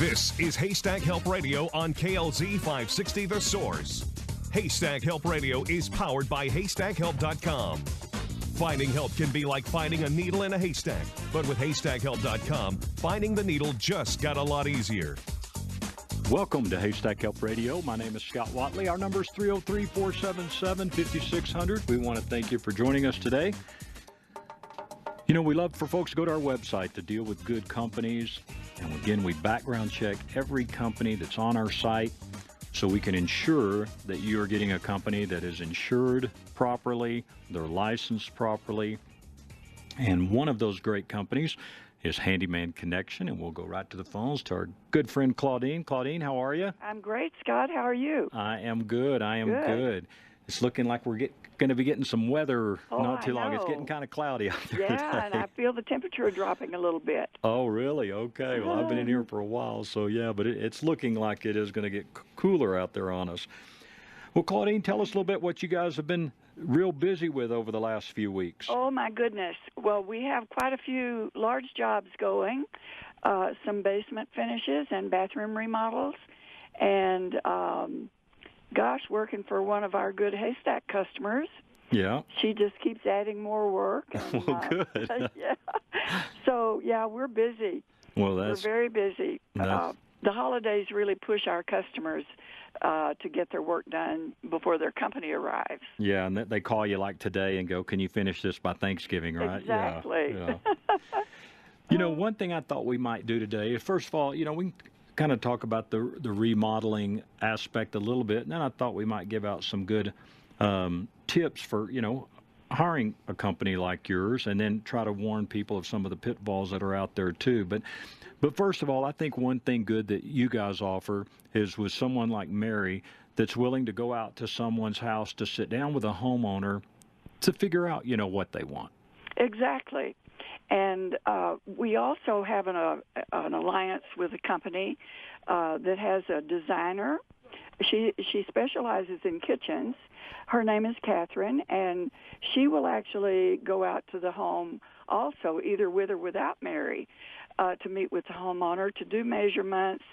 This is Haystack Help Radio on KLZ 560 The Source. Haystack Help Radio is powered by HaystackHelp.com. Finding help can be like finding a needle in a haystack, but with HaystackHelp.com, finding the needle just got a lot easier. Welcome to Haystack Help Radio. My name is Scott Watley. Our number is 303-477-5600. We want to thank you for joining us today. You know, we love for folks to go to our website to deal with good companies. And again, we background check every company that's on our site so we can ensure that you are getting a company that is insured properly, they're licensed properly. And one of those great companies is Handyman Connection, and we'll go right to the phones to our good friend Claudine. Claudine, how are you? I'm great, Scott. How are you? I am good. Good. It's looking like we're going to be getting some weather not too long. It's getting kind of cloudy out there today. And I feel the temperature dropping a little bit. Oh, really? Okay. Well, I've been in here for a while, so yeah, but it's looking like it is going to get cooler out there on us. Well, Claudine, tell us a little bit what you guys have been real busy with over the last few weeks. Oh, my goodness. Well, we have quite a few large jobs going, some basement finishes and bathroom remodels, and working for one of our good Haystack customers. Yeah. She just keeps adding more work. And, well, good. Yeah. So, yeah, we're busy. Well, we're very busy. The holidays really push our customers to get their work done before their company arrives. Yeah, and they call you like today and go, can you finish this by Thanksgiving, right? Exactly. Yeah. You know, one thing I thought we might do today is, first of all, you know, we kind of talk about the remodeling aspect a little bit, and then I thought we might give out some good tips for, you know, hiring a company like yours, and then try to warn people of some of the pitfalls that are out there too. But first of all, I think one thing good that you guys offer is with someone like Mary that's willing to go out to someone's house to sit down with a homeowner to figure out, you know, what they want. Exactly. And we also have an alliance with a company that has a designer. She specializes in kitchens. Her name is Catherine, and she will actually go out to the home also, either with or without Mary, to meet with the homeowner, to do measurements.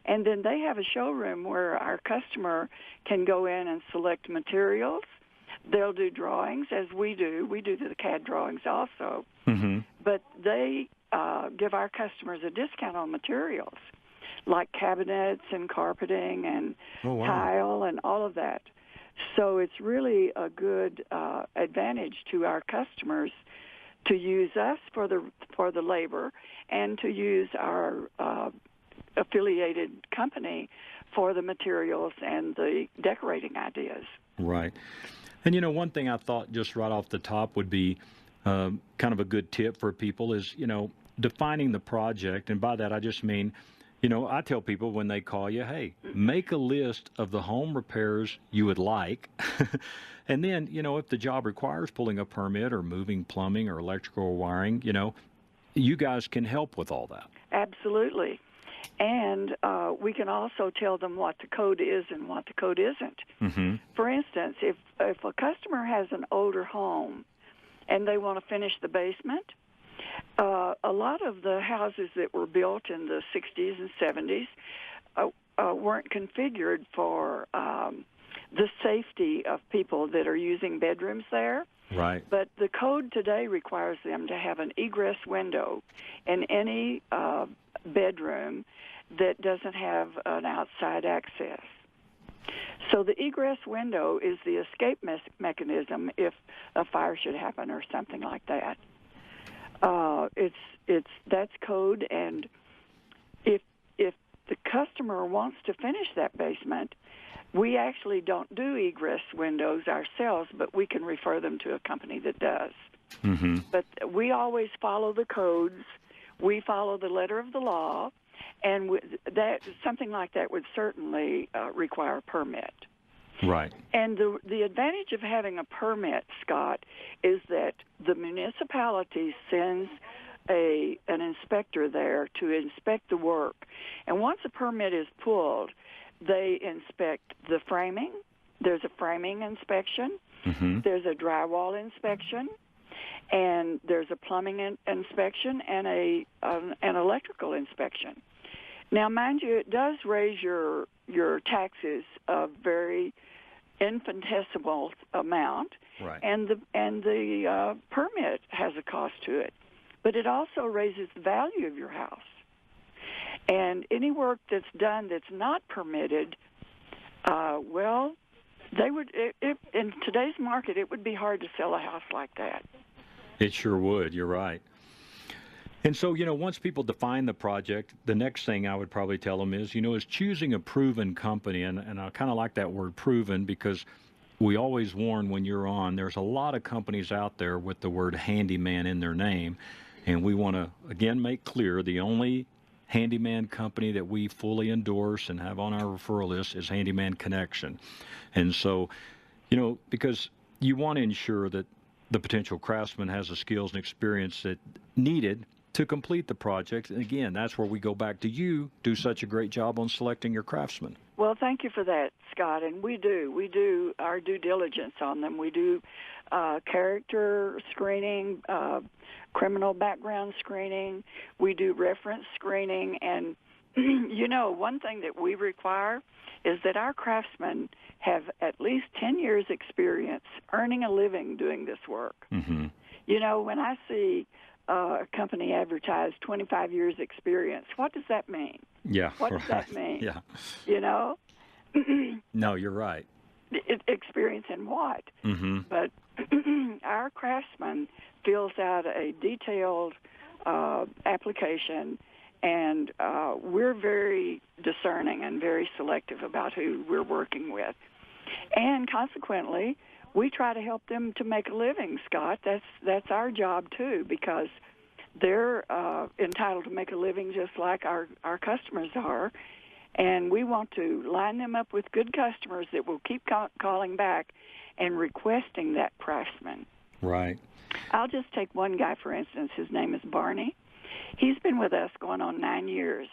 And then they have a showroom where our customer can go in and select materials. They'll do drawings, as we do. We do the CAD drawings also. Mm-hmm. But they give our customers a discount on materials, like cabinets and carpeting and tile and all of that. So it's really a good advantage to our customers to use us for the labor and to use our affiliated company for the materials and the decorating ideas. Right. And, you know, one thing I thought just right off the top would be kind of a good tip for people is, you know, defining the project. And by that, I just mean, you know, I tell people when they call you, hey, make a list of the home repairs you would like. And then, you know, if the job requires pulling a permit or moving plumbing or electrical wiring, you know, you guys can help with all that. Absolutely. And we can also tell them what the code is and what the code isn't. Mm-hmm. For instance, if a customer has an older home and they want to finish the basement, a lot of the houses that were built in the 60s and 70s weren't configured for the safety of people that are using bedrooms there. Right. But the code today requires them to have an egress window in any bedroom that doesn't have an outside access. So the egress window is the escape mechanism if a fire should happen or something like that. That's code, and if the customer wants to finish that basement, we actually don't do egress windows ourselves, but we can refer them to a company that does. Mm-hmm. But we always follow the codes. We follow the letter of the law, and that something like that would certainly require a permit. Right. And the advantage of having a permit, Scott, is that the municipality sends an inspector there to inspect the work. And once a permit is pulled, they inspect the framing. There's a framing inspection. Mm-hmm. There's a drywall inspection. And there's a plumbing inspection and an electrical inspection. Now, mind you, it does raise your taxes a very infinitesimal amount, right. and the permit has a cost to it. But it also raises the value of your house. And any work that's done that's not permitted, they would. In today's market, it would be hard to sell a house like that. It sure would. You're right. And so, once people define the project, the next thing I would probably tell them is choosing a proven company. And I kind of like that word proven, because we always warn when you're on, there's a lot of companies out there with the word handyman in their name. And we want to, again, make clear the only handyman company that we fully endorse and have on our referral list is Handyman Connection. And so, because you want to ensure that the potential craftsman has the skills and experience that needed to complete the project. And again, that's where we go back to you do such a great job on selecting your craftsmen. Well, thank you for that, Scott. And we do our due diligence on them. We do character screening, criminal background screening. We do reference screening. And, one thing that we require is that our craftsmen have at least 10 years experience earning a living doing this work. Mm-hmm. When I see a company advertised 25 years experience, what does that mean? Yeah. What does that mean? Yeah. No, you're right. Experience in what? Mm-hmm. But our craftsman fills out a detailed application, and we're very discerning and very selective about who we're working with. And consequently, we try to help them to make a living, Scott. That's our job, too, because they're entitled to make a living just like our customers are. And we want to line them up with good customers that will keep calling back and requesting that craftsman. Right. I'll just take one guy, for instance. His name is Barney. He's been with us going on 9 years.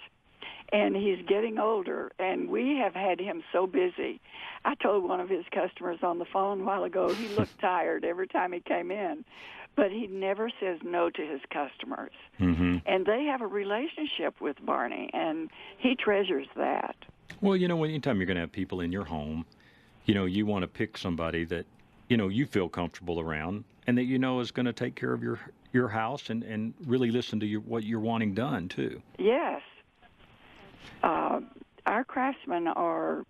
And he's getting older, and we have had him so busy. I told one of his customers on the phone a while ago he looked tired every time he came in, but he never says no to his customers. Mm-hmm. And they have a relationship with Barney, and he treasures that. Well, anytime you're going to have people in your home, you want to pick somebody that, you feel comfortable around and that is going to take care of your house and really listen to what you're wanting done, too. Yes. Our craftsmen are,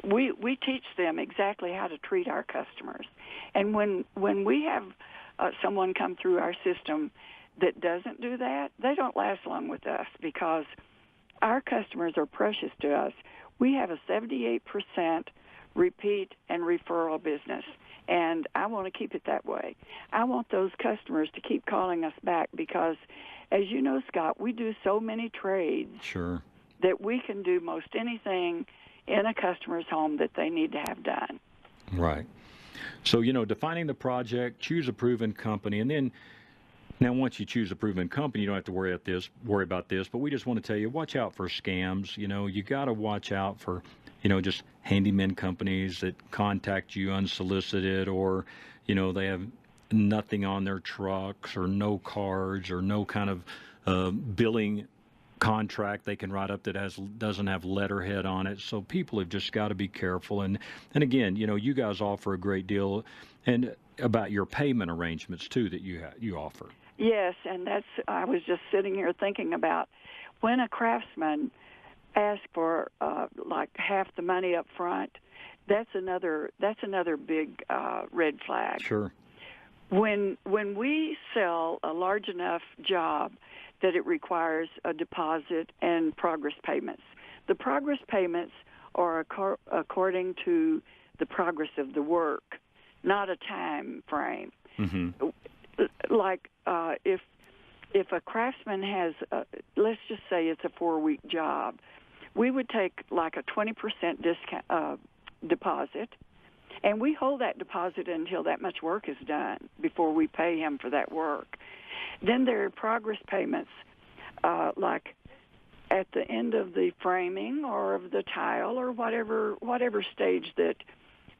we teach them exactly how to treat our customers. And when we have someone come through our system that doesn't do that, they don't last long with us because our customers are precious to us. We have a 78% repeat and referral business, and I want to keep it that way. I want those customers to keep calling us back because, as you know, Scott, we do so many trades. Sure. That we can do most anything in a customer's home that they need to have done. Right. So, defining the project, choose a proven company, and then now once you choose a proven company, you don't have to worry about this, but we just want to tell you, watch out for scams. You got to watch out for, just handyman companies that contact you unsolicited, or, they have nothing on their trucks or no cards or no kind of billing contract they can write up that doesn't have letterhead on it. So people have just got to be careful. And again, you guys offer a great deal and about your payment arrangements too that you offer. Yes, and I was just sitting here thinking about when a craftsman asks for like half the money up front, that's another big red flag. Sure. When we sell a large enough job that it requires a deposit and progress payments, the progress payments are according to the progress of the work, not a time frame. Mm-hmm. Like if a craftsman has, let's just say it's a 4-week job, we would take like a 20% discount deposit. And we hold that deposit until that much work is done before we pay him for that work. Then there are progress payments, like at the end of the framing or of the tile or whatever stage that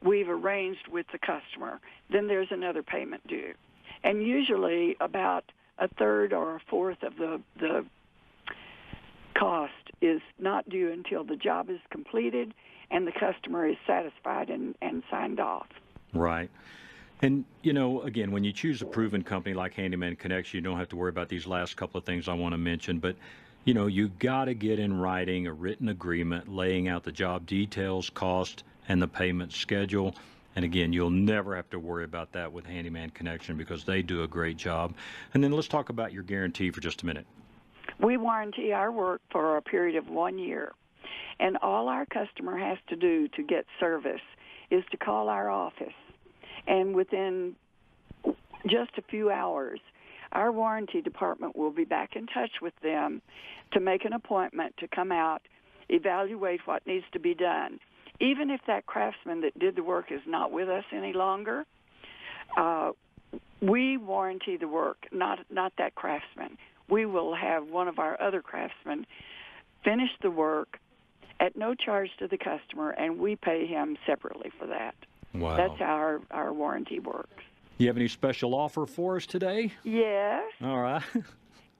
we've arranged with the customer. Then there's another payment due. And usually about a third or a fourth of the cost is not due until the job is completed and the customer is satisfied and signed off. Right. And, you know, again, when you choose a proven company like Handyman Connection, you don't have to worry about these last couple of things I want to mention. But, you know, you got to get in writing a written agreement laying out the job details, cost, and the payment schedule. And, again, you'll never have to worry about that with Handyman Connection because they do a great job. And then let's talk about your guarantee for just a minute. We warranty our work for a period of 1 year. And all our customer has to do to get service is to call our office. And within just a few hours, our warranty department will be back in touch with them to make an appointment to come out, evaluate what needs to be done. Even if that craftsman that did the work is not with us any longer, we warranty the work, not that craftsman. We will have one of our other craftsmen finish the work at no charge to the customer, and we pay him separately for that. Wow. That's how our warranty works. You have any special offer for us today? Yes. All right.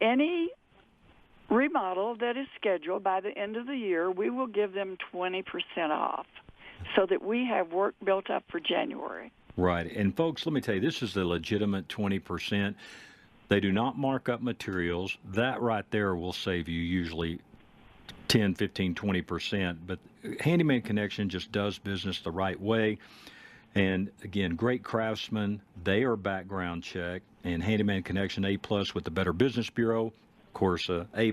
Any remodel that is scheduled by the end of the year, we will give them 20% off so that we have work built up for January. Right. And, folks, let me tell you, this is the legitimate 20%. They do not mark up materials. That right there will save you usually 10, 15, 20%. But Handyman Connection just does business the right way. And, again, great craftsmen. They are background checked. And Handyman Connection A+ with the Better Business Bureau. Of course, A++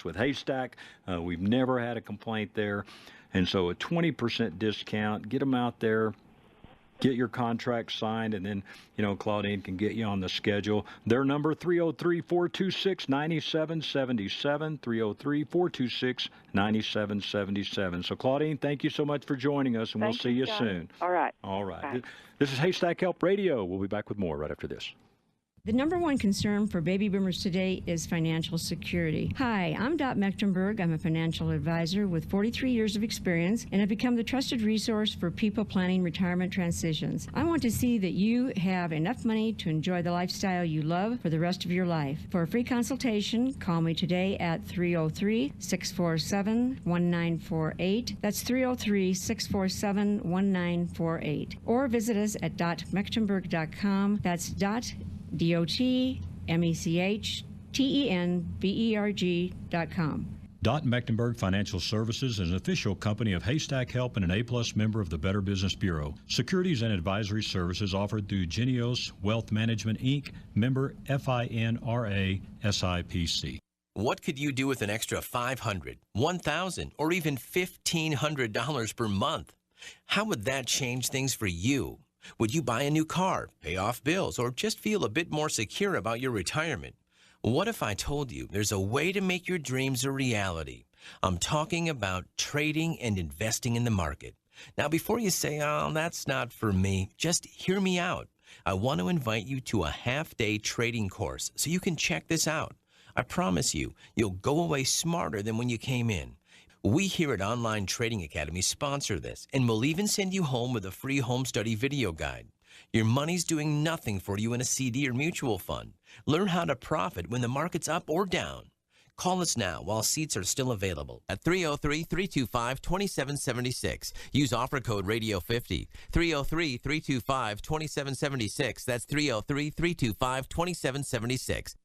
with Haystack. We've never had a complaint there. And so a 20% discount. Get them out there. Get your contract signed, and then, you know, Claudine can get you on the schedule. Their number, 303-426-9777, 303-426-9777. So, Claudine, thank you so much for joining us, and we'll see you soon. All right. All right. Bye. This is Haystack Help Radio. We'll be back with more right after this. The number one concern for baby boomers today is financial security. Hi, I'm Dot Mecklenburg. I'm a financial advisor with 43 years of experience and have become the trusted resource for people planning retirement transitions. I want to see that you have enough money to enjoy the lifestyle you love for the rest of your life. For a free consultation, call me today at 303-647-1948. That's 303-647-1948. Or visit us at dotmecklenburg.com. That's DotMecklenburg.com. Dot Mecklenburg Financial Services is an official company of Haystack Help and an A+ member of the Better Business Bureau. Securities and advisory services offered through Genios Wealth Management, Inc., member FINRA SIPC. What could you do with an extra $500, $1,000, or even $1,500 per month? How would that change things for you? Would you buy a new car, pay off bills, or just feel a bit more secure about your retirement? What if I told you there's a way to make your dreams a reality? I'm talking about trading and investing in the market. Now, before you say, oh, that's not for me, just hear me out. I want to invite you to a half-day trading course so you can check this out. I promise you, you'll go away smarter than when you came in. We here at Online Trading Academy sponsor this, and we'll even send you home with a free home study video guide. Your money's doing nothing for you in a CD or mutual fund. Learn how to profit when the market's up or down. Call us now while seats are still available at 303-325-2776. Use offer code Radio50. 303-325-2776. That's 303-325-2776.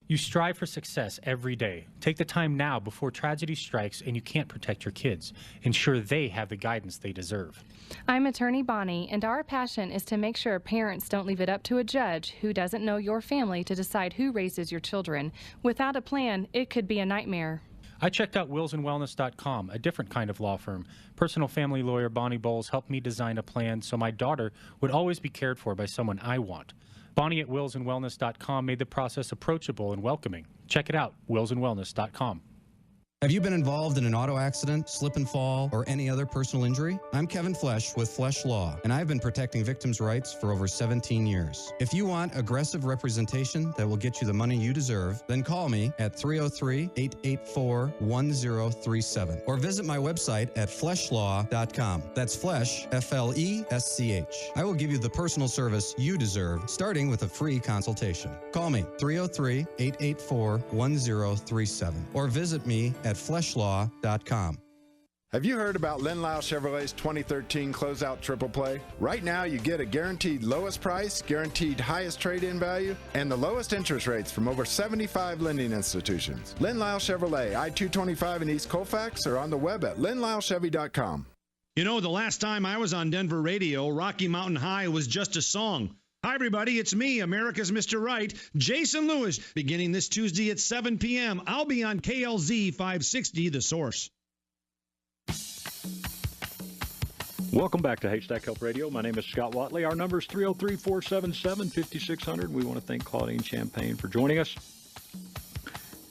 You strive for success every day. Take the time now before tragedy strikes and you can't protect your kids. Ensure they have the guidance they deserve. I'm attorney Bonnie, and our passion is to make sure parents don't leave it up to a judge who doesn't know your family to decide who raises your children. Without a plan, it could be a nightmare. I checked out willsandwellness.com, a different kind of law firm. Personal family lawyer Bonnie Bowles helped me design a plan so my daughter would always be cared for by someone I want. Bonnie at willsandwellness.com made the process approachable and welcoming. Check it out, willsandwellness.com. Have you been involved in an auto accident, slip and fall, or any other personal injury? I'm Kevin Flesh with Flesh Law, and I've been protecting victims' rights for over 17 years. If you want aggressive representation that will get you the money you deserve, then call me at 303-884-1037 or visit my website at fleshlaw.com. That's Flesh, F-L-E-S-C-H. I will give you the personal service you deserve, starting with a free consultation. Call me 303-884-1037 or visit me at fleshlaw.com. Have you heard about Lindlau Chevrolet's 2013 Closeout Triple Play? Right now, you get a guaranteed lowest price, guaranteed highest trade-in value, and the lowest interest rates from over 75 lending institutions. Lindlau Chevrolet, I-225 in East Colfax, or on the web at lindlauchevy.com. You know, the last time I was on Denver radio, Rocky Mountain High was just a song. Hi, everybody. It's me, America's Mr. Right, Jason Lewis. Beginning this Tuesday at 7 p.m., I'll be on KLZ 560, The Source. Welcome back to Haystack Help Radio. My name is Scott Watley. Our number is 303-477-5600. We want to thank Claudine Champagne for joining us.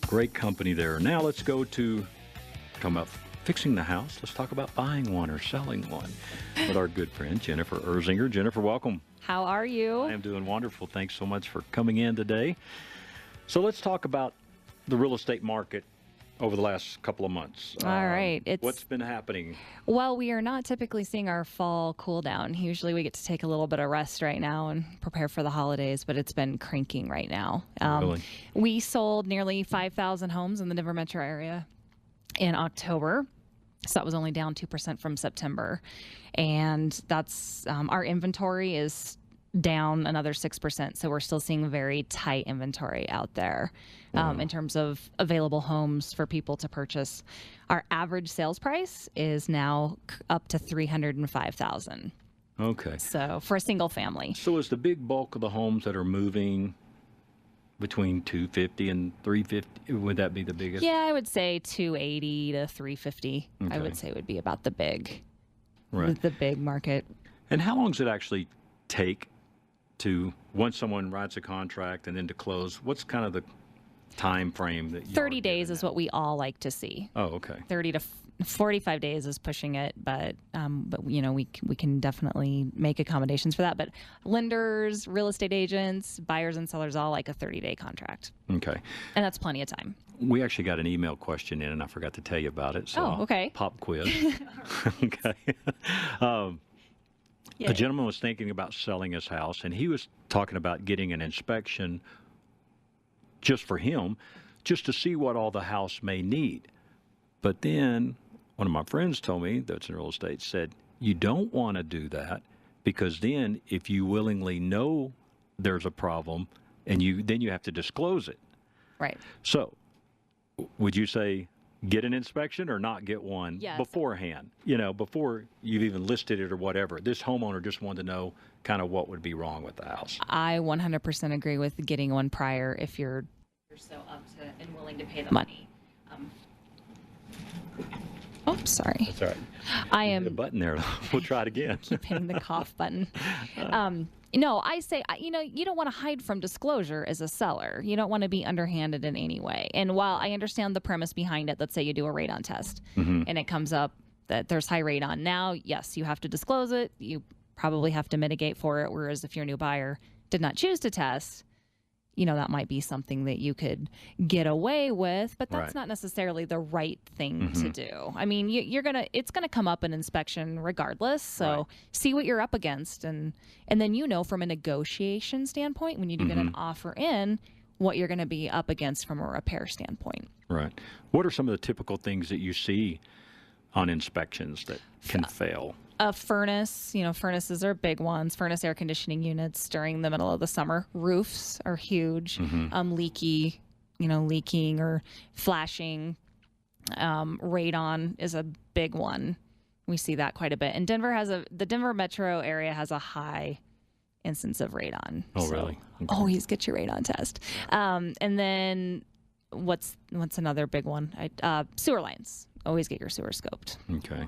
Great company there. Now let's go to talking about fixing the house. Let's talk about buying one or selling one with our good friend Jennifer Erzinger. Jennifer, welcome. How are you? I am doing wonderful. Thanks so much for coming in today. So let's talk about the real estate market over the last couple of months. All right. What's been happening? Well, we are not typically seeing our fall cool down. Usually we get to take a little bit of rest right now and prepare for the holidays, but it's been cranking right now. Really? We sold nearly 5,000 homes in the Denver metro area in October. So that was only down 2% from September. And that's our inventory is down another 6%. So we're still seeing very tight inventory out there in terms of available homes for people to purchase. Our average sales price is now up to $305,000. Okay. So for a single family. So is the big bulk of the homes that are moving between 250 and 350, would that be the biggest? Yeah, I would say 280 to 350. Okay. I would say would be about the big, right. the big market. And how long does it actually take to, once someone writes a contract and then to close, what's kind of the time frame that you 30 days is what we all like to see. Oh, okay. 30 to 45 days is pushing it, but you know, we can definitely make accommodations for that. But lenders, real estate agents, buyers and sellers all like a 30-day contract. Okay. And that's plenty of time. We actually got an email question in, and I forgot to tell you about it. So okay. Pop quiz. Okay. A gentleman was thinking about selling his house, and he was talking about getting an inspection just for him, just to see what all the house may need. But then one of my friends told me, that's in real estate, said, you don't want to do that because then if you willingly know there's a problem and then you have to disclose it. Right. So would you say get an inspection or not get one beforehand? You know, before you've even listed it or whatever. This homeowner just wanted to know kind of what would be wrong with the house. I 100% agree with getting one prior if you're so up to and willing to pay the money. Oh, sorry. That's all right. I am the button there. We'll try it again. Keep hitting the cough button. No, I say, you know, you don't want to hide from disclosure as a seller. You don't want to be underhanded in any way. And while I understand the premise behind it, let's say you do a radon test and it comes up that there's high radon. Now, yes, you have to disclose it. You probably have to mitigate for it. Whereas if your new buyer did not choose to test, you know, that might be something that you could get away with, but that's not necessarily the right thing to do. I mean, it's gonna come up in inspection regardless. So see what you're up against, and then you know from a negotiation standpoint when you do get an offer in, what you're gonna be up against from a repair standpoint. Right. What are some of the typical things that you see on inspections that can fail? A furnace, you know, furnaces are big ones. Furnace air conditioning units during the middle of the summer. Roofs are huge. Leaking or flashing. Radon is a big one. We see that quite a bit. And the Denver metro area has a high instance of radon. Oh, really? Okay. Always get your radon test. And then what's another big one? Sewer lines. Always get your sewer scoped. Okay.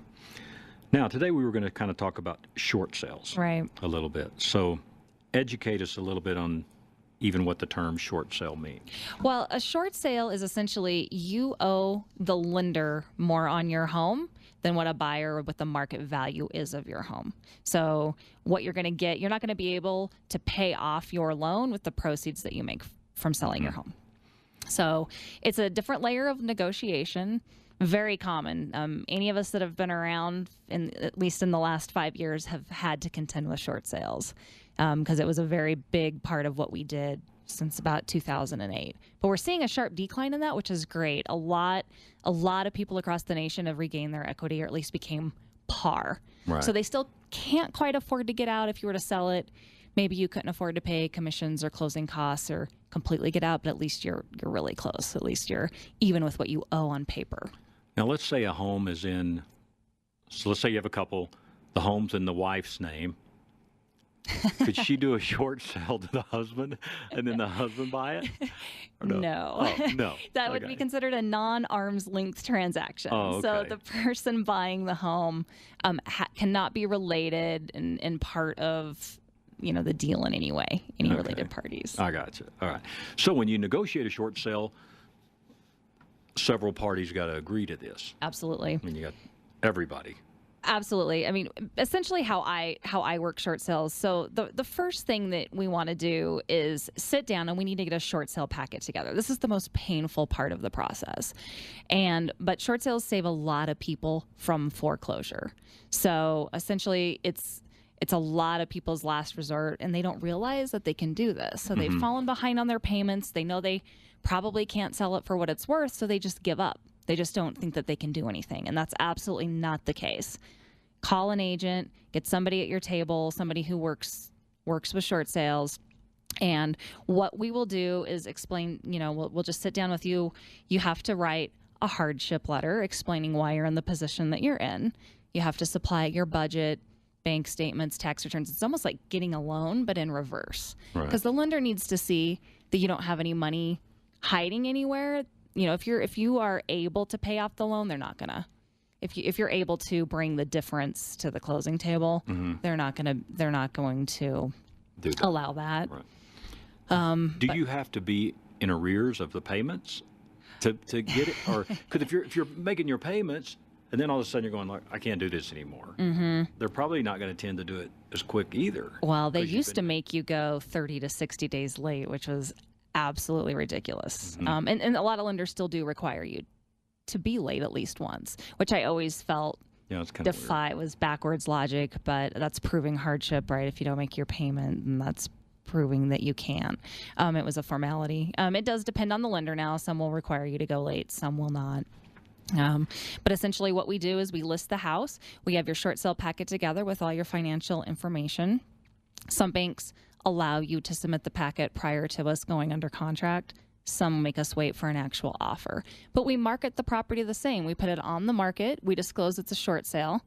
Now, today we were going to kind of talk about short sales a little bit. So educate us a little bit on even what the term short sale means? Well, a short sale is essentially you owe the lender more on your home than what a buyer with the market value is of your home. So what you're going to get, you're not going to be able to pay off your loan with the proceeds that you make from selling your home. So it's a different layer of negotiation, very common. Any of us that have been around, at least in the last 5 years, have had to contend with short sales because it was a very big part of what we did since about 2008. But we're seeing a sharp decline in that, which is great. A lot of people across the nation have regained their equity, or at least became par. Right. So they still can't quite afford to get out if you were to sell it. Maybe you couldn't afford to pay commissions or closing costs or completely get out, but at least you're really close. At least you're even with what you owe on paper. Now, let's say a home is so let's say you have a couple, the home's in the wife's name. Could she do a short sale to the husband and then the husband buy it? Or no. No. Oh, no. That would be considered a non-arm's length transaction. Oh, okay. So the person buying the home cannot be related and part of the deal in any way, any related parties. I got you. All right. So when you negotiate a short sale, several parties got to agree to this. Absolutely. I mean, you got everybody. Absolutely. I mean, essentially how I work short sales. So the first thing that we want to do is sit down and we need to get a short sale packet together. This is the most painful part of the process. But short sales save a lot of people from foreclosure. So essentially it's a lot of people's last resort, and they don't realize that they can do this. So they've fallen behind on their payments. They know they probably can't sell it for what it's worth, so they just give up. They just don't think that they can do anything, and that's absolutely not the case. Call an agent, get somebody at your table, somebody who works with short sales, and what we will do is explain, we'll just sit down with you. You have to write a hardship letter explaining why you're in the position that you're in. You have to supply your budget, bank statements, tax returns. It's almost like getting a loan, but in reverse. Because the lender needs to see that you don't have any money hiding anywhere. If you are able to pay off the loan, they're not gonna. If you're able to bring the difference to the closing table, they're not going to allow that. Right. Do you have to be in arrears of the payments to get it, or because if you're making your payments and then all of a sudden you're going like, I can't do this anymore, they're probably not going to tend to do it as quick either. Well, they used to make you go 30 to 60 days late, which was absolutely ridiculous. And a lot of lenders still do require you to be late at least once, which I always felt was backwards logic, but that's proving hardship, right? If you don't make your payment, and that's proving that you can't. It was a formality. It does depend on the lender now. Some will require you to go late, some will not. But essentially what we do is we list the house. We have your short sale packet together with all your financial information. Some banks allow you to submit the packet prior to us going under contract. Some make us wait for an actual offer. But we market the property the same. We put it on the market. We disclose it's a short sale.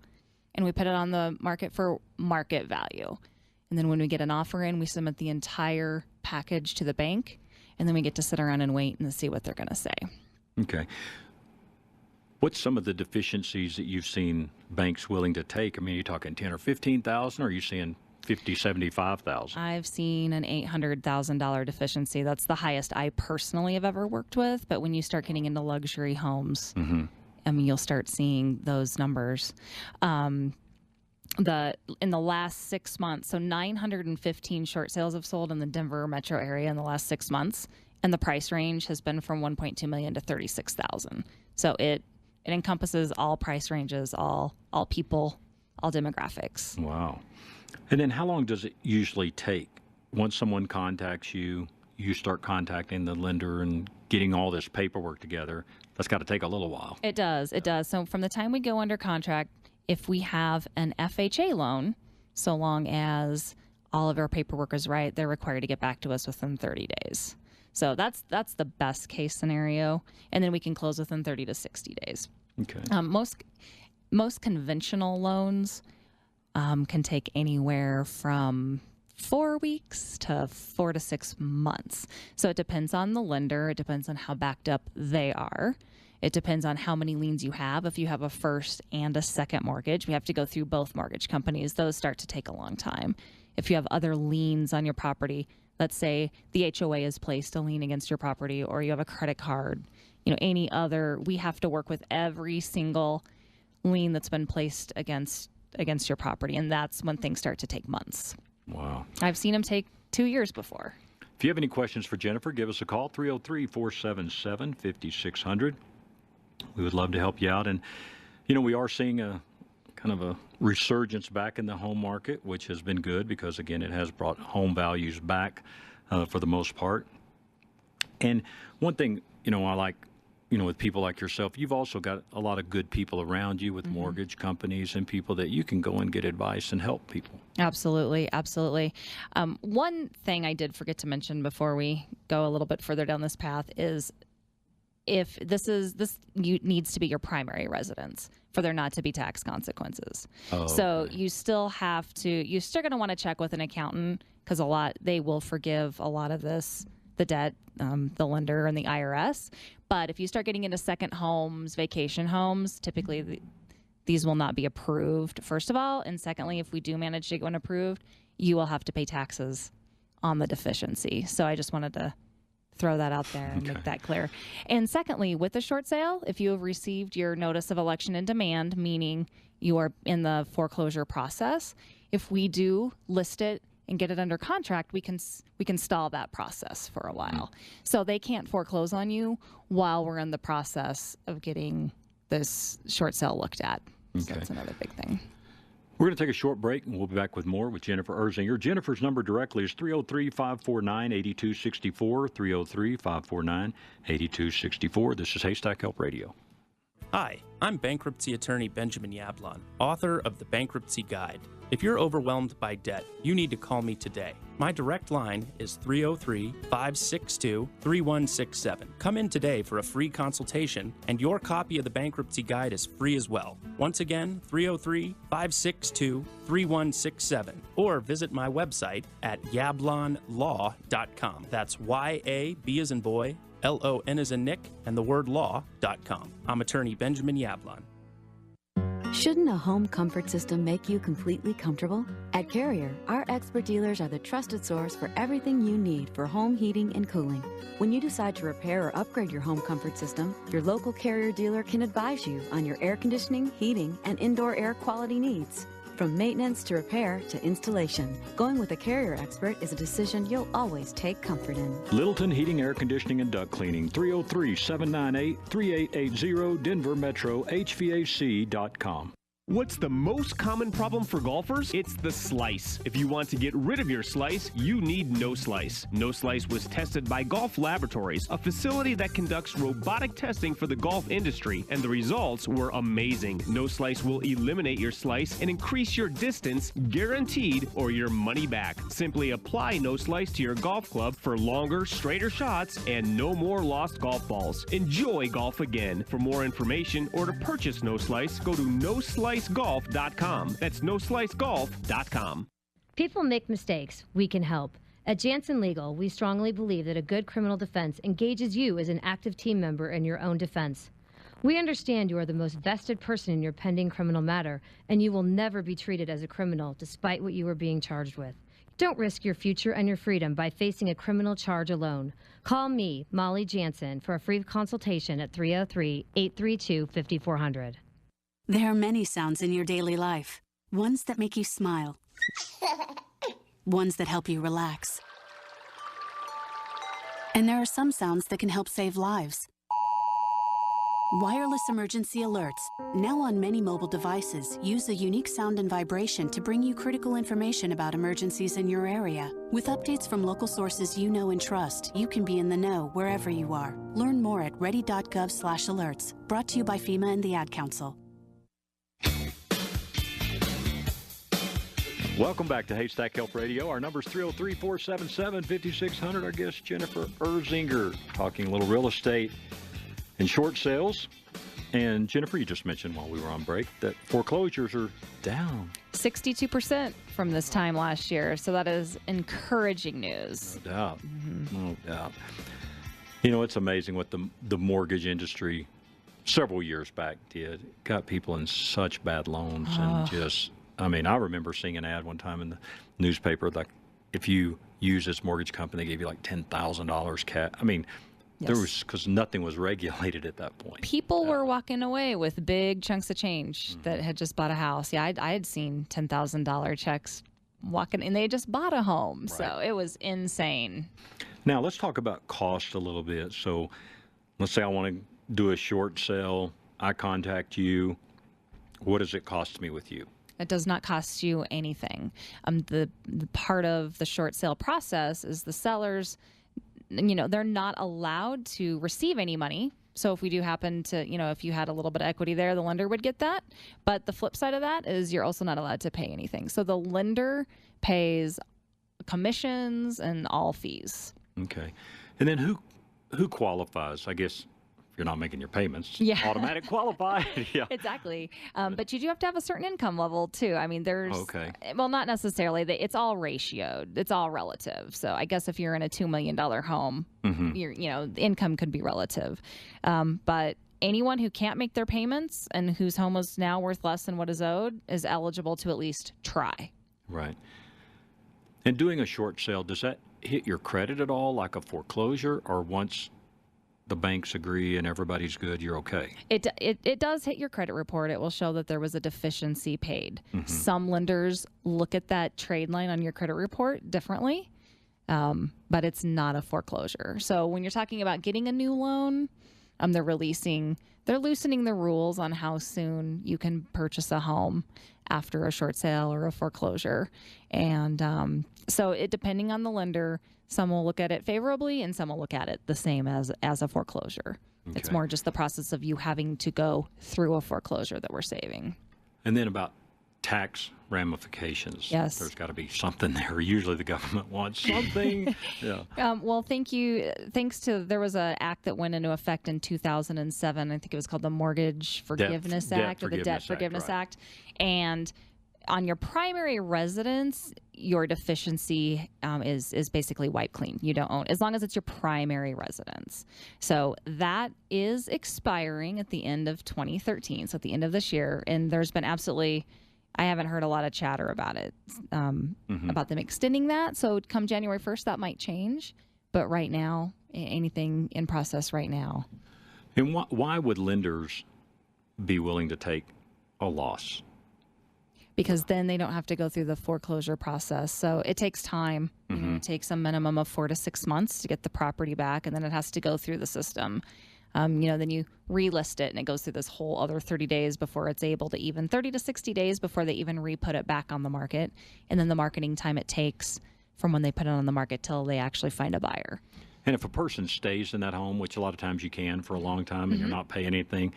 And we put it on the market for market value. And then when we get an offer in, we submit the entire package to the bank. And then we get to sit around and wait and see what they're going to say. Okay. What's some of the deficiencies that you've seen banks willing to take? I mean, are you talking 10 or 15,000, or are you seeing 50, 75,000? I've seen an $800,000 deficiency. That's the highest I personally have ever worked with. But when you start getting into luxury homes, I mean, you'll start seeing those numbers. In the last 6 months, so 915 short sales have sold in the Denver metro area in the last 6 months, and the price range has been from $1.2 million to $36,000. So it encompasses all price ranges, all people, all demographics. Wow. And then how long does it usually take? Once someone contacts you, you start contacting the lender and getting all this paperwork together. That's got to take a little while. It does. It does. So from the time we go under contract, if we have an FHA loan, so long as all of our paperwork is right, they're required to get back to us within 30 days. So that's the best case scenario. And then we can close within 30 to 60 days. Okay. Most conventional loans can take anywhere from 4 weeks to 4 to 6 months. So it depends on the lender. It depends on how backed up they are. It depends on how many liens you have. If you have a first and a second mortgage, we have to go through both mortgage companies. Those start to take a long time. If you have other liens on your property, let's say the HOA has placed a lien against your property, or you have a credit card, any other, we have to work with every single lien that's been placed against your property. And that's when things start to take months. Wow. I've seen them take 2 years before. If you have any questions for Jennifer, give us a call, 303-477-5600. We would love to help you out. And, we are seeing a kind of a resurgence back in the home market, which has been good because, again, it has brought home values back for the most part. And one thing, I like, with people like yourself, you've also got a lot of good people around you with mortgage companies and people that you can go and get advice and help people. Absolutely. One thing I did forget to mention before we go a little bit further down this path is if this needs to be your primary residence for there not to be tax consequences. So you're still going to want to check with an accountant because they will forgive a lot of this, the debt, the lender and the IRS. But if you start getting into second homes, vacation homes, typically these will not be approved, first of all. And secondly, if we do manage to get one approved, you will have to pay taxes on the deficiency. So I just wanted to throw that out there and make that clear. And secondly, with the short sale, if you have received your notice of election in demand, meaning you are in the foreclosure process, if we do list it and get it under contract, we can stall that process for a while. So they can't foreclose on you while we're in the process of getting this short sale looked at. So that's another big thing. We're going to take a short break, and we'll be back with more with Jennifer Erzinger. Jennifer's number directly is 303-549-8264, 303-549-8264. This is Haystack Help Radio. Hi, I'm bankruptcy attorney Benjamin Yablon, author of The Bankruptcy Guide. If you're overwhelmed by debt, you need to call me today. My direct line is 303-562-3167. Come in today for a free consultation, and your copy of The Bankruptcy Guide is free as well. Once again, 303-562-3167. Or visit my website at yablonlaw.com. That's Y-A-B as in boy, L-O-N as in Nick, and the word law.com. I'm attorney Benjamin Yablon. Shouldn't a home comfort system make you completely comfortable? At Carrier, our expert dealers are the trusted source for everything you need for home heating and cooling. When you decide to repair or upgrade your home comfort system, your local Carrier dealer can advise you on your air conditioning, heating, and indoor air quality needs. From maintenance to repair to installation, going with a Carrier expert is a decision you'll always take comfort in. Littleton Heating, Air Conditioning, and Duct Cleaning, 303-798-3880, Denver Metro, HVAC.com. What's the most common problem for golfers? It's the slice. If you want to get rid of your slice, you need No Slice. No Slice was tested by Golf Laboratories, a facility that conducts robotic testing for the golf industry, and the results were amazing. No Slice will eliminate your slice and increase your distance, guaranteed, or your money back. Simply apply No Slice to your golf club for longer, straighter shots and no more lost golf balls. Enjoy golf again. For more information or to purchase No Slice, go to NoSliceGolf.com. That's NoSliceGolf.com. People make mistakes. We can help. At Jansen Legal, we strongly believe that a good criminal defense engages you as an active team member in your own defense. We understand you are the most vested person in your pending criminal matter, and you will never be treated as a criminal despite what you are being charged with. Don't risk your future and your freedom by facing a criminal charge alone. Call me, Molly Jansen, for a free consultation at 303-832-5400. There are many sounds in your daily life. Ones that make you smile. Ones that help you relax. And there are some sounds that can help save lives. Wireless emergency alerts, now on many mobile devices, use a unique sound and vibration to bring you critical information about emergencies in your area. With updates from local sources you know and trust, you can be in the know wherever you are. Learn more at ready.gov/alerts. Brought to you by FEMA and the Ad Council. Welcome back to Haystack Help Radio. Our number is 303-477-5600. Our guest, Jennifer Erzinger, talking a little real estate and short sales. And Jennifer, you just mentioned while we were on break that foreclosures are down 62% from this time last year. So that is encouraging news. No doubt. No doubt. You know, it's amazing what the mortgage industry several years back did. Got people in such bad loans and just... I mean, I remember seeing an ad one time in the newspaper, like if you use this mortgage company. They gave you like $10,000 cash. I mean, there was, because nothing was regulated at that point. People were walking away with big chunks of change that had just bought a house. Yeah, I had seen $10,000 checks walking, and they had just bought a home. Right. So it was insane. Now, let's talk about cost a little bit. So let's say I want to do a short sale. I contact you. What does it cost me with you? It does not cost you anything. The part of the short sale process is the sellers, they're not allowed to receive any money. So if we do happen to, if you had a little bit of equity there, the lender would get that. But the flip side of that is you're also not allowed to pay anything. So the lender pays commissions and all fees. Okay. And then who qualifies? I guess if you're not making your payments, automatic qualify. Yeah. Exactly. But you do have to have a certain income level too. I mean, there's, well, not necessarily. It's all ratioed. It's all relative. So I guess if you're in a $2 million home, the income could be relative. But anyone who can't make their payments and whose home is now worth less than what is owed is eligible to at least try. Right. And doing a short sale, does that hit your credit at all, like a foreclosure, or once the banks agree and everybody's good, you're okay? It does hit your credit report. It will show that there was a deficiency paid. Some lenders look at that trade line on your credit report differently, but it's not a foreclosure. So when you're talking about getting a new loan, they're loosening the rules on how soon you can purchase a home after a short sale or a foreclosure. And so depending on the lender, some will look at it favorably and some will look at it the same as a foreclosure. Okay. It's more just the process of you having to go through a foreclosure that we're saving. And then about tax ramifications. Yes. There's got to be something there. Usually the government wants something. Yeah. Well, thank you. Thanks to, there was an act that went into effect in 2007. I think it was called the Mortgage Forgiveness Act, or the Debt Forgiveness Act. And on your primary residence, your deficiency is basically wiped clean. You don't own, as long as it's your primary residence. So that is expiring at the end of 2013, so at the end of this year. And there's been I haven't heard a lot of chatter about it, about them extending that. So come January 1st, that might change. But right now, anything in process right now. And why would lenders be willing to take a loss? Because then they don't have to go through the foreclosure process. So it takes time. It takes a minimum of 4 to 6 months to get the property back, and then it has to go through the system. Then you relist it, and it goes through this whole other 30 days before it's able to 30 to 60 days before they even re-put it back on the market. And then the marketing time it takes from when they put it on the market till they actually find a buyer. And if a person stays in that home, which a lot of times you can for a long time, and you're not paying anything,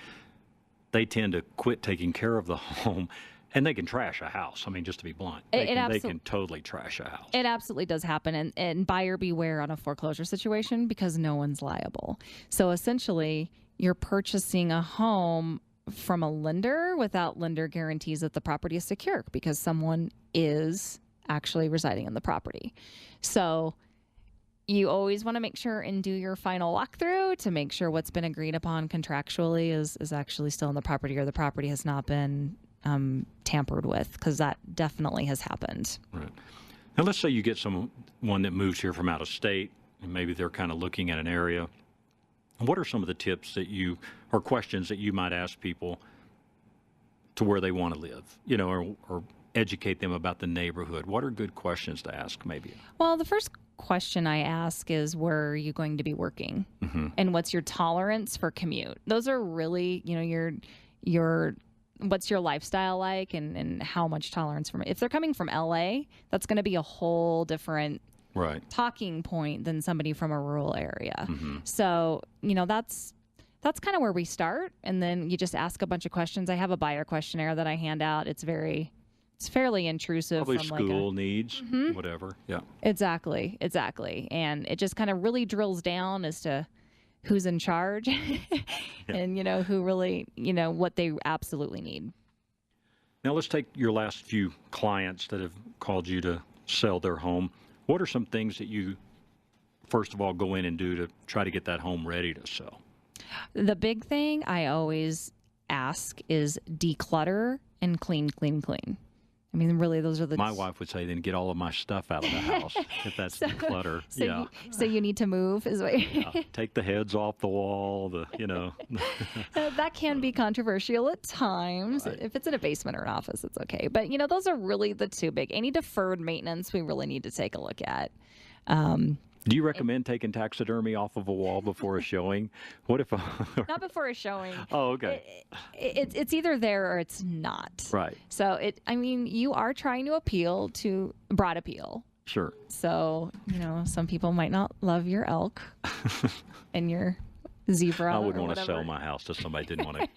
they tend to quit taking care of the home. And they can trash a house. I mean, just to be blunt, they can totally trash a house. It absolutely does happen. And buyer beware on a foreclosure situation, because no one's liable. So essentially, you're purchasing a home from a lender without lender guarantees that the property is secure, because someone is actually residing in the property. So you always want to make sure and do your final walkthrough to make sure what's been agreed upon contractually is actually still in the property, or the property has not been tampered with, because that definitely has happened. Right. Now, let's say you get someone that moves here from out of state, and maybe they're kind of looking at an area. What are some of the tips or questions that you might ask people to where they want to live, or educate them about the neighborhood? What are good questions to ask, maybe? Well, the first question I ask is, where are you going to be working? And what's your tolerance for commute? Those are really, your what's your lifestyle like, and how much tolerance from it. If they're coming from LA, that's going to be a whole different talking point than somebody from a rural area. So, that's kind of where we start. And then you just ask a bunch of questions. I have a buyer questionnaire that I hand out. It's fairly intrusive. Probably from school needs, whatever. Yeah. Exactly. And it just kind of really drills down as to who's in charge and, who really, what they absolutely need. Now let's take your last few clients that have called you to sell their home. What are some things that you, first of all, go in and do to try to get that home ready to sell? The big thing I always ask is declutter and clean. I mean, really, those are the... My wife would say, then get all of my stuff out of the house, if that's the clutter. So you need to move, is what Take the heads off the wall, That can be controversial at times. Right. If it's in a basement or an office, it's okay. But, those are really the two big. Any deferred maintenance we really need to take a look at. Do you recommend taking taxidermy off of a wall before a showing? What if... Not before a showing. Oh, okay. It's either there or it's not. Right. So, you are trying to appeal to broad appeal. Sure. So, some people might not love your elk and your zebra. I wouldn't want to sell my house to somebody who didn't want to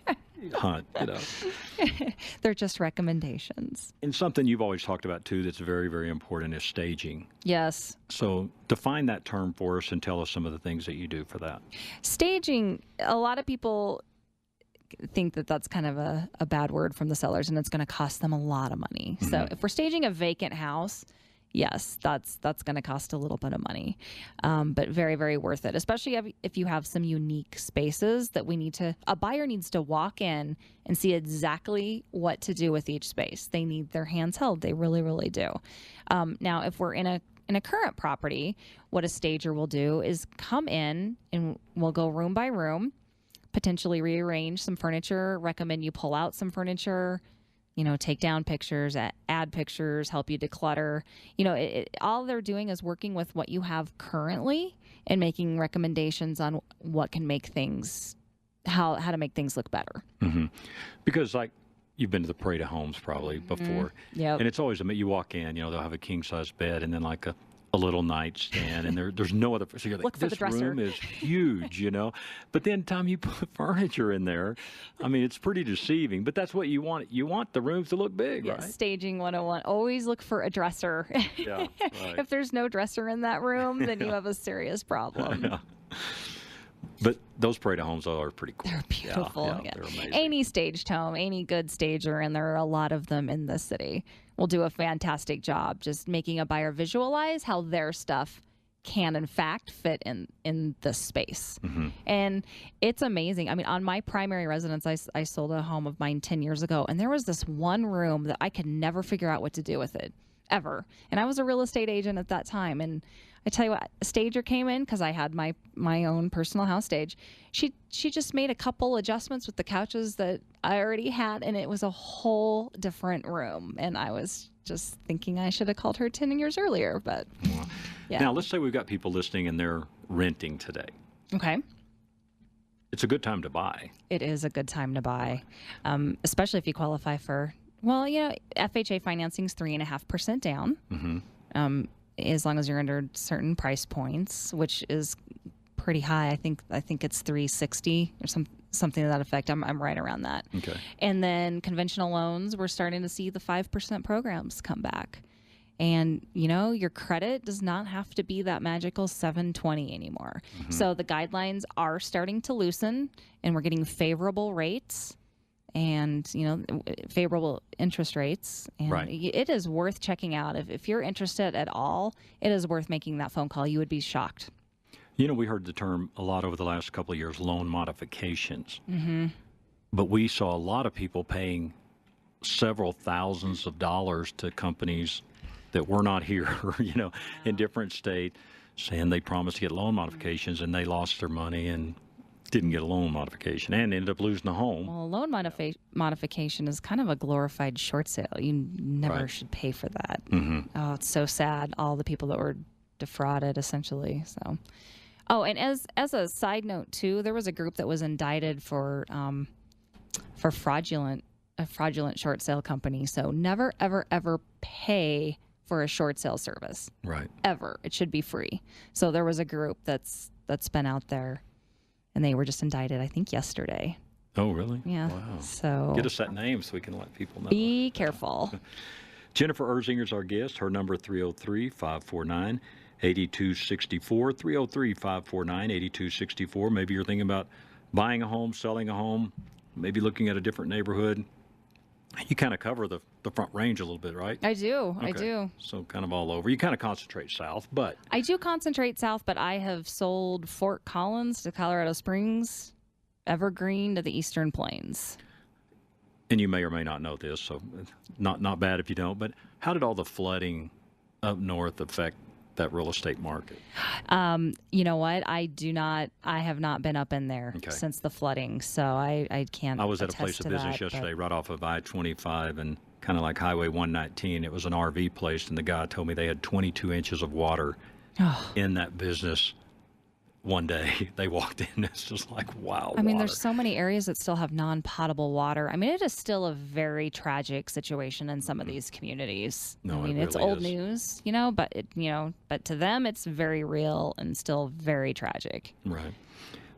hunt, They're just recommendations. And something you've always talked about, too, that's very, very important is staging. Yes. So define that term for us and tell us some of the things that you do for that. Staging, a lot of people think that that's kind of a bad word from the sellers, and it's going to cost them a lot of money. Mm-hmm. So if we're staging a vacant house, yes, that's going to cost a little bit of money, but very, very worth it, especially if you have some unique spaces that a buyer needs to walk in and see exactly what to do with each space. They need their hands held. They really, really do. Now, if we're in a current property, what a stager will do is come in and we'll go room by room, potentially rearrange some furniture, recommend you pull out some furniture, take down pictures, add pictures, help you declutter. All they're doing is working with what you have currently and making recommendations on what can make things, how to make things look better. Mm-hmm. Because you've been to the Parade of Homes probably before. Yep. And it's always, you walk in, they'll have a king-size bed and then a little nightstand, and there's no other. So you're like, this room is huge, But then, time you put furniture in there, it's pretty deceiving. But that's what you want. You want the rooms to look big, yes, right? Staging 101. Always look for a dresser. Yeah, right. If there's no dresser in that room, then you have a serious problem. Yeah. But those Parade of Homes are pretty cool. They're beautiful. Yeah. They're amazing. Any staged home, any good stager, and there are a lot of them in this city, will do a fantastic job just making a buyer visualize how their stuff can, in fact, fit in the space. Mm-hmm. And it's amazing. On my primary residence, I sold a home of mine 10 years ago, and there was this one room that I could never figure out what to do with it, ever. And I was a real estate agent at that time, and I tell you what, a stager came in because I had my own personal house stage. She just made a couple adjustments with the couches that I already had, and it was a whole different room. And I was just thinking I should have called her 10 years earlier, but yeah. Now, let's say we've got people listening and they're renting today. Okay. It's a good time to buy. It is a good time to buy, especially if you qualify for, FHA financing is 3.5% down. Mm-hmm. As long as you're under certain price points, which is pretty high. I think it's $360 or something to that effect. I'm right around that. Okay. And then conventional loans, we're starting to see the 5% programs come back. And, your credit does not have to be that magical 720 anymore. Mm-hmm. So the guidelines are starting to loosen, and we're getting favorable rates and, favorable interest rates. And right. It is worth checking out. If you're interested at all, it is worth making that phone call. You would be shocked. We heard the term a lot over the last couple of years, loan modifications. Mm-hmm. But we saw a lot of people paying several thousands of dollars to companies that were not here, in different states, saying they promised to get loan modifications, and they lost their money and didn't get a loan modification and ended up losing the home. Well, a loan modification is kind of a glorified short sale. You never should pay for that. Mm-hmm. Oh, it's so sad. All the people that were defrauded, essentially. So, and as a side note too, there was a group that was indicted for a fraudulent short sale company. So never, ever, ever pay for a short sale service. Right. Ever. It should be free. So there was a group that's been out there. And they were just indicted, I think, yesterday. Oh, really? Yeah. Wow. So get us that name so we can let people know. Be careful. Jennifer Erzinger's our guest. Her number 303-549-8264. 303-549-8264. Maybe you're thinking about buying a home, selling a home, maybe looking at a different neighborhood. You kind of cover the Front Range a little bit, right? I do. Okay. I do. So kind of all over. You kind of concentrate south, but... I do concentrate south, but I have sold Fort Collins to Colorado Springs, Evergreen to the Eastern Plains. and you may or may not know this, so not bad if you don't, but how did all the flooding up north affect that real estate market? You know what? I have not been up in there since the flooding, so I can't. I was at a place of business yesterday right off of I-25 and kind of like Highway 119. It was an RV place, and the guy told me they had 22 inches of water in that business one day. They walked in, it's just like, wow. I mean, there's so many areas that still have non-potable water. I mean, it is still a very tragic situation in some of these communities. No, I mean, it's really old is. news, but to them, it's very real and still very tragic. Right.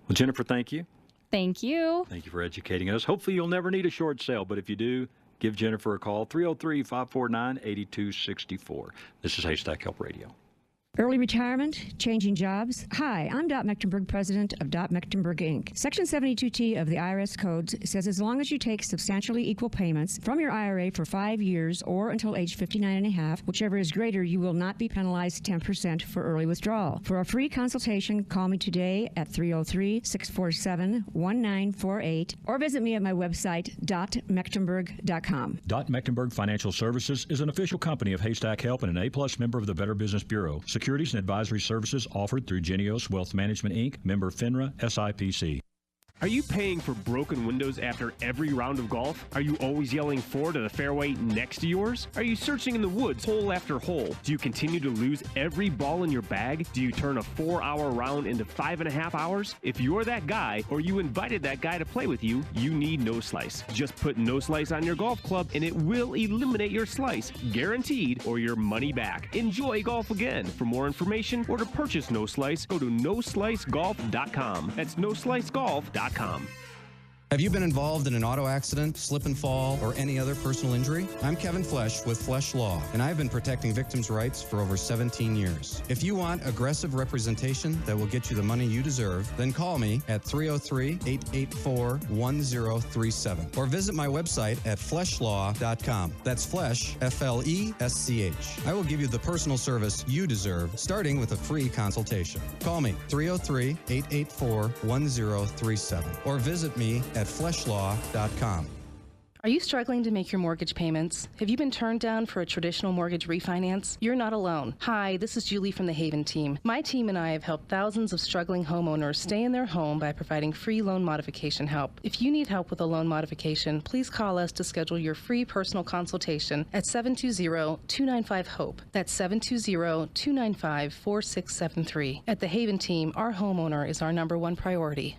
Well, Jennifer, thank you. Thank you. Thank you for educating us. Hopefully you'll never need a short sale, but if you do, give Jennifer a call, 303-549-8264. This is Haystack Help Radio. Early retirement, changing jobs. Hi, I'm Dot Mecklenburg, president of Dot Mecklenburg, Inc. Section 72T of the IRS Code says as long as you take substantially equal payments from your IRA for 5 years or until age 59 and a half, whichever is greater, you will not be penalized 10% for early withdrawal. For a free consultation, call me today at 303-647-1948 or visit me at my website, dotmecklenburg.com. Dot Mecklenburg Financial Services is an official company of Haystack Help and an A-plus member of the Better Business Bureau. Securities and advisory services offered through Genios Wealth Management, Inc., member FINRA, SIPC. Are you paying for broken windows after every round of golf? Are you always yelling 4 to the fairway next to yours? Are you searching in the woods hole after hole? Do you continue to lose every ball in your bag? Do you turn a 4-hour round into 5.5 hours? If you're that guy, or you invited that guy to play with you, you need No Slice. Just put No Slice on your golf club and it will eliminate your slice, guaranteed, or your money back. Enjoy golf again. For more information or to purchase No Slice, go to noslicegolf.com. That's noslicegolf.com. Have you been involved in an auto accident, slip and fall, or any other personal injury? I'm Kevin Flesh with Flesh Law, and I've been protecting victims' rights for over 17 years. If you want aggressive representation that will get you the money you deserve, then call me at 303-884-1037 or visit my website at fleshlaw.com. That's Flesh, F-L-E-S-C-H. I will give you the personal service you deserve, starting with a free consultation. Call me 303-884-1037 or visit me at fleshlaw.com. Are you struggling to make your mortgage payments? Have you been turned down for a traditional mortgage refinance? You're not alone. Hi, this is Julie from the Haven team. My team and I have helped thousands of struggling homeowners stay in their home by providing free loan modification help. If you need help with a loan modification, please call us to schedule your free personal consultation at 720-295-HOPE. That's 720-295-4673. At the Haven team, our homeowner is our #1 priority.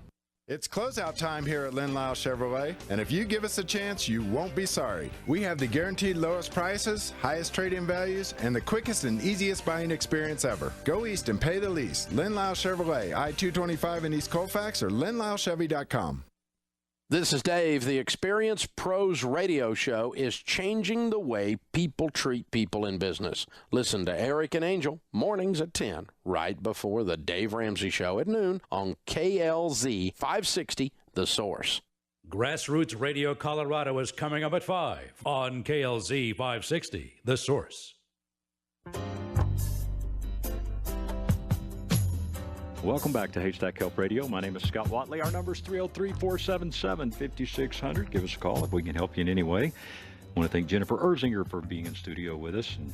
It's closeout time here at Lynn Lyle Chevrolet, and if you give us a chance, you won't be sorry. We have the guaranteed lowest prices, highest trade-in values, and the quickest and easiest buying experience ever. Go east and pay the least. Lynn Lyle Chevrolet, I-225 in East Colfax, or LynnLyleChevy.com. This is Dave. The Experience Pros radio show is changing the way people treat people in business. Listen to Eric and Angel mornings at 10, right before the Dave Ramsey Show at noon on KLZ 560, The Source. Grassroots Radio Colorado is coming up at 5 on KLZ 560, The Source. Welcome back to Haystack Help Radio. My name is Scott Watley. Our number is 303-477-5600. Give us a call if we can help you in any way. I want to thank Jennifer Erzinger for being in studio with us. And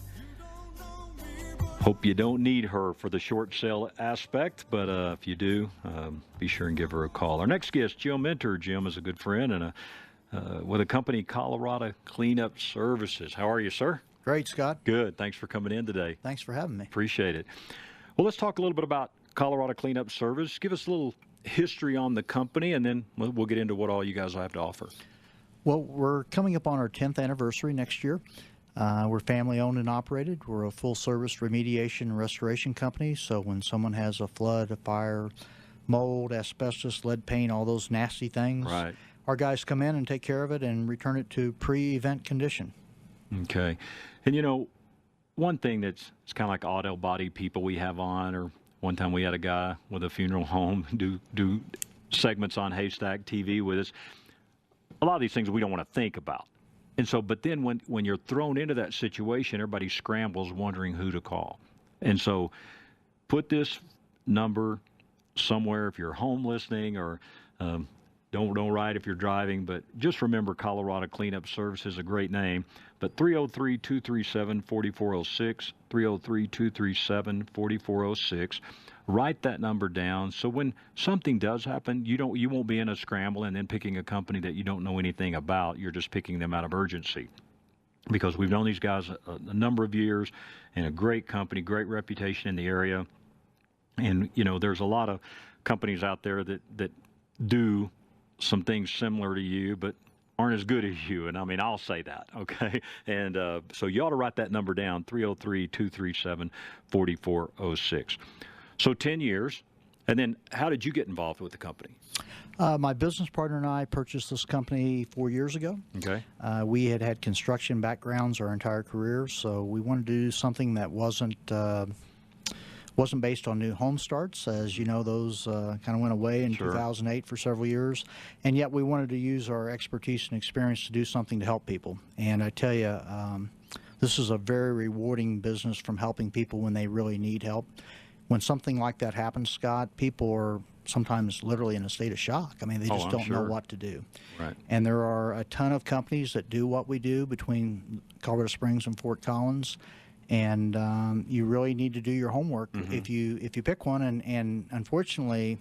hope you don't need her for the short sale aspect, but if you do, be sure and give her a call. Our next guest, Jim Minter. Jim is a good friend and with a company, Colorado Cleanup Services. How are you, sir? Great, Scott. Good. Thanks for coming in today. Thanks for having me. Appreciate it. Well, let's talk a little bit about Colorado Cleanup Service. Give us a little history on the company, and then we'll get into what all you guys have to offer. Well, we're coming up on our 10th anniversary next year. We're family owned and operated. We're a full service remediation and restoration company. So when someone has a flood, a fire, mold, asbestos, lead paint, all those nasty things, right, our guys come in and take care of it and return it to pre-event condition. Okay. And you know, one thing it's kind of like auto body people we have on, or one time we had a guy with a funeral home do segments on Haystack TV with us. A lot of these things we don't want to think about. And so, but then when you're thrown into that situation, everybody scrambles wondering who to call. And so put this number somewhere if you're home listening or Don't write if you're driving, but just remember Colorado Cleanup Service is a great name. But 303-237-4406, 303-237-4406. Write that number down so when something does happen, you won't be in a scramble and then picking a company that you don't know anything about. You're just picking them out of urgency. Because we've known these guys a number of years, and a great company, great reputation in the area. And, there's a lot of companies out there that do some things similar to you, but aren't as good as you. And, I'll say that, okay? And so you ought to write that number down, 303-237-4406. So 10 years. And then how did you get involved with the company? My business partner and I purchased this company 4 years ago. Okay. We had construction backgrounds our entire career, so we wanted to do something that wasn't based on new home starts. As you know, those kind of went away in 2008 for several years, and yet we wanted to use our expertise and experience to do something to help people. And I tell you, this is a very rewarding business from helping people when they really need help. When something like that happens, Scott, people are sometimes literally in a state of shock. They just don't know what to do. Right. And there are a ton of companies that do what we do between Colorado Springs and Fort Collins, and you really need to do your homework if you pick one. And unfortunately,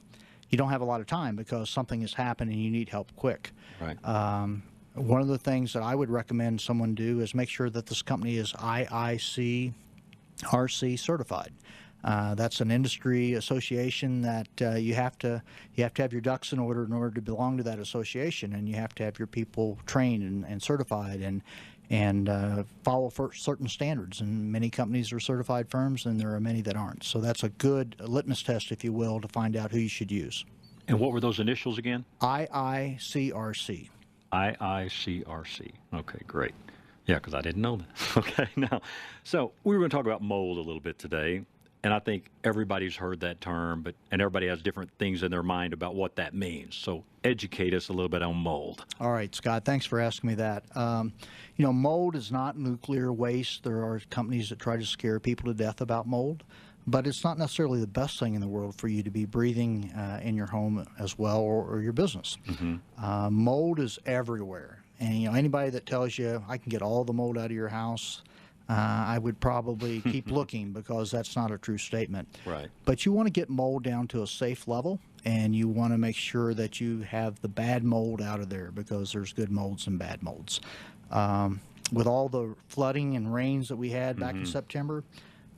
you don't have a lot of time because something has happened and you need help quick. Right. One of the things that I would recommend someone do is make sure that this company is IICRC certified. That's an industry association that you have to have your ducks in order to belong to that association, and you have to have your people trained and certified and follow certain standards. And many companies are certified firms, and there are many that aren't. So that's a good litmus test, if you will, to find out who you should use. And what were those initials again? IICRC. IICRC. Okay, great. Yeah, because I didn't know that. Okay, now, so we were going to talk about mold a little bit today. And I think everybody's heard that term, and everybody has different things in their mind about what that means. So educate us a little bit on mold. All right, Scott, thanks for asking me that. Mold is not nuclear waste. There are companies that try to scare people to death about mold, but it's not necessarily the best thing in the world for you to be breathing in your home as well, or your business. Mold is everywhere. And, anybody that tells you, I can get all the mold out of your house, I would probably keep looking, because that's not a true statement. Right. But you want to get mold down to a safe level, and you want to make sure that you have the bad mold out of there, because there's good molds and bad molds. With all the flooding and rains that we had back in September,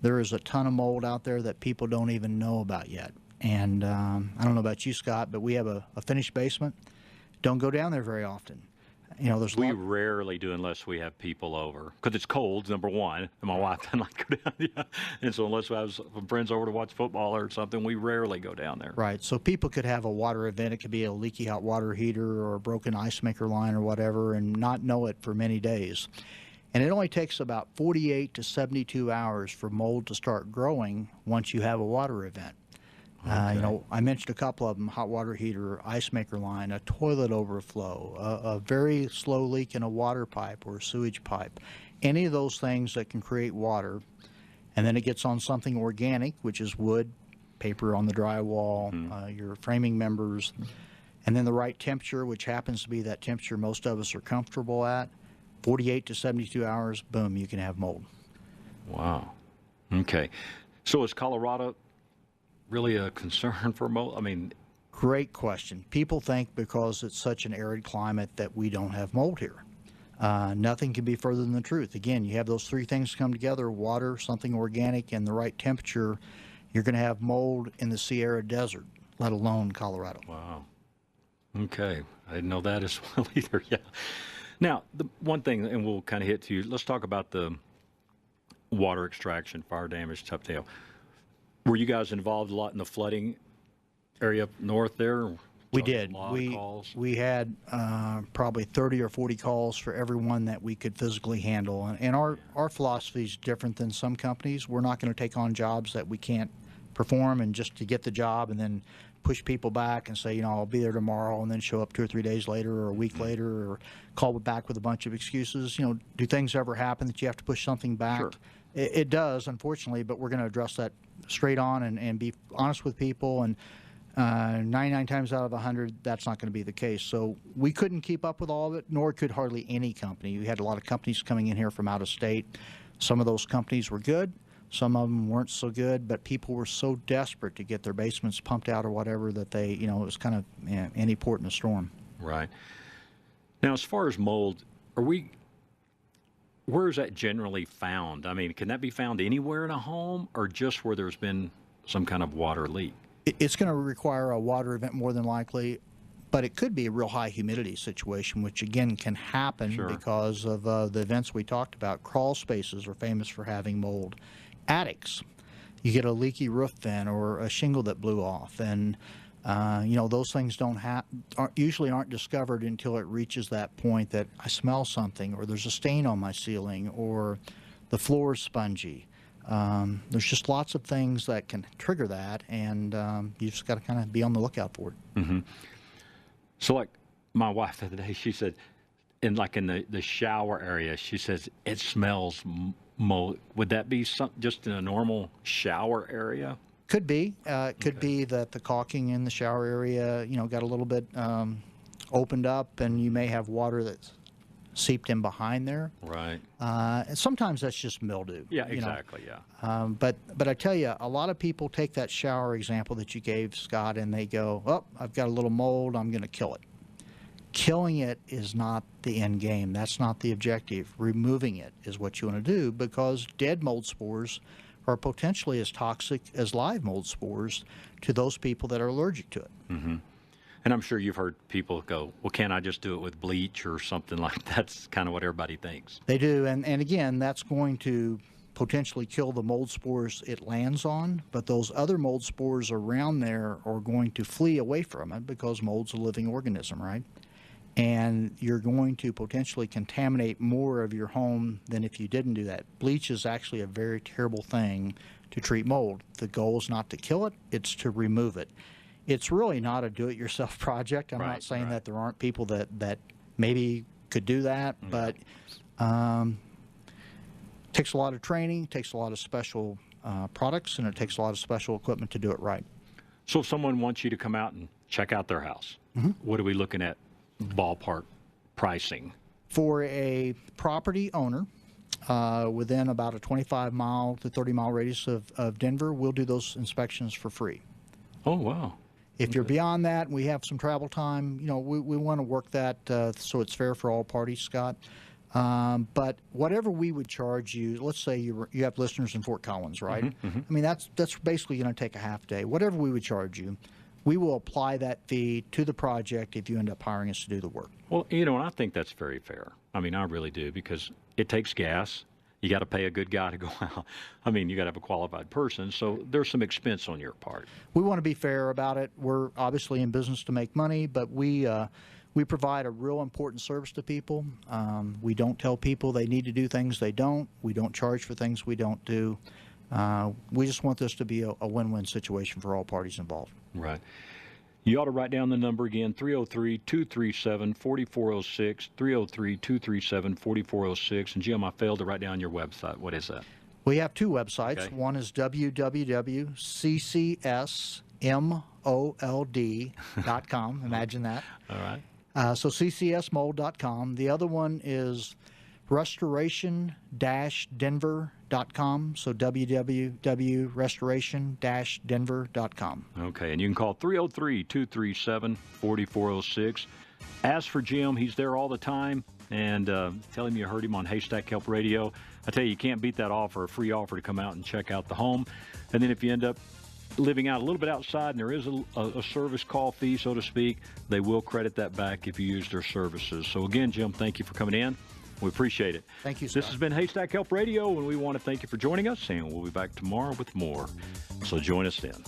there is a ton of mold out there that people don't even know about yet. And I don't know about you, Scott, but we have a finished basement. Don't go down there very often. We rarely do unless we have people over, because it's cold, number one, and my wife doesn't like to go down. Yeah. And so unless I have some friends over to watch football or something, we rarely go down there. Right. So people could have a water event. It could be a leaky hot water heater or a broken ice maker line or whatever, and not know it for many days. And it only takes about 48 to 72 hours for mold to start growing once you have a water event. Okay. I mentioned a couple of them: hot water heater, ice maker line, a toilet overflow, a very slow leak in a water pipe or a sewage pipe. Any of those things that can create water, and then it gets on something organic, which is wood, paper on the drywall, your framing members, and then the right temperature, which happens to be that temperature most of us are comfortable at. 48 to 72 hours, boom, you can have mold. Wow. Okay. So is Colorado really a concern for mold? Great question. People think because it's such an arid climate that we don't have mold here. Nothing can be further than the truth. Again, you have those three things come together: water, something organic, and the right temperature. You're going to have mold in the Sierra Desert, let alone Colorado. Wow. Okay. I didn't know that as well either. Yeah. Now, the one thing, and we'll kind of hit to you, let's talk about the water extraction, fire damage, tough deal. Were you guys involved a lot in the flooding area up north there? We did. We had probably 30 or 40 calls for everyone that we could physically handle. And our philosophy is different than some companies. We're not going to take on jobs that we can't perform and just to get the job and then push people back and say, I'll be there tomorrow, and then show up 2 or 3 days later or a week later, or call back with a bunch of excuses. Do things ever happen that you have to push something back? Sure. It does, unfortunately, but we're going to address that straight on and be honest with people. And 99 times out of 100, that's not going to be the case. So we couldn't keep up with all of it, nor could hardly any company. We had a lot of companies coming in here from out of state. Some of those companies were good. Some of them weren't so good, but people were so desperate to get their basements pumped out or whatever that they, it was kind of any port in a storm. Right. Now, as far as mold, where is that generally found? I mean, can that be found anywhere in a home or just where there's been some kind of water leak? It's going to require a water event more than likely, but it could be a real high humidity situation, which again can happen because of the events we talked about. Crawl spaces are famous for having mold. Attics, you get a leaky roof vent or a shingle that blew off, and those things usually aren't discovered until it reaches that point that I smell something, or there's a stain on my ceiling, or the floor is spongy. There's just lots of things that can trigger that, and you just got to kind of be on the lookout for it. Mm-hmm. So, like my wife the other day, she said, in the shower area, she says it smells mold. Would that be just in a normal shower area? Could be. Could be that the caulking in the shower area, got a little bit opened up, and you may have water that's seeped in behind there. Right. And sometimes that's just mildew. Yeah, exactly. Yeah. But I tell you, a lot of people take that shower example that you gave, Scott, and they go, "Oh, I've got a little mold. I'm going to kill it." Killing it is not the end game. That's not the objective. Removing it is what you want to do, because dead mold spores are potentially as toxic as live mold spores to those people that are allergic to it. Mm-hmm. And I'm sure you've heard people go, well, can't I just do it with bleach or something like that? That's kind of what everybody thinks. They do. And again, that's going to potentially kill the mold spores it lands on, but those other mold spores around there are going to flee away from it, because mold's a living organism, right? And you're going to potentially contaminate more of your home than if you didn't do that. Bleach is actually a very terrible thing to treat mold. The goal is not to kill it, it's to remove it. It's really not a do-it-yourself project. I'm not saying that there aren't people that maybe could do that, but it takes a lot of training, takes a lot of special products, and it takes a lot of special equipment to do it right. So if someone wants you to come out and check out their house, what are we looking at ballpark pricing? For a property owner within about a 25-mile to 30-mile radius of Denver, we'll do those inspections for free. Oh, wow. If you're beyond that and we have some travel time, we want to work that so it's fair for all parties, Scott. But whatever we would charge you, let's say you have listeners in Fort Collins, right? I mean, that's basically going to take a half day. Whatever we would charge you, we will apply that fee to the project if you end up hiring us to do the work. Well, and I think that's very fair. I mean, I really do, because it takes gas. You got to pay a good guy to go out. I mean, you got to have a qualified person, so there's some expense on your part. We want to be fair about it. We're obviously in business to make money, but we provide a real important service to people. We don't tell people they need to do things they don't. We don't charge for things we don't do. We just want this to be a win-win situation for all parties involved. Right. You ought to write down the number again, 303-237-4406, 303-237-4406. And Jim, I failed to write down your website. What is that? We have two websites. Okay. One is www.ccsmold.com. Imagine that. All right. So ccsmold.com. The other one is restoration-denver.com, so www.restoration-denver.com. Okay, and you can call 303-237-4406. Ask for Jim. He's there all the time, and tell him you heard him on Haystack Help Radio. I tell you, you can't beat that offer, a free offer to come out and check out the home. And then if you end up living out a little bit outside and there is a service call fee, so to speak, they will credit that back if you use their services. So again, Jim, thank you for coming in. We appreciate it. Thank you, Scott. This has been Haystack Help Radio, and we want to thank you for joining us, and we'll be back tomorrow with more. So join us then.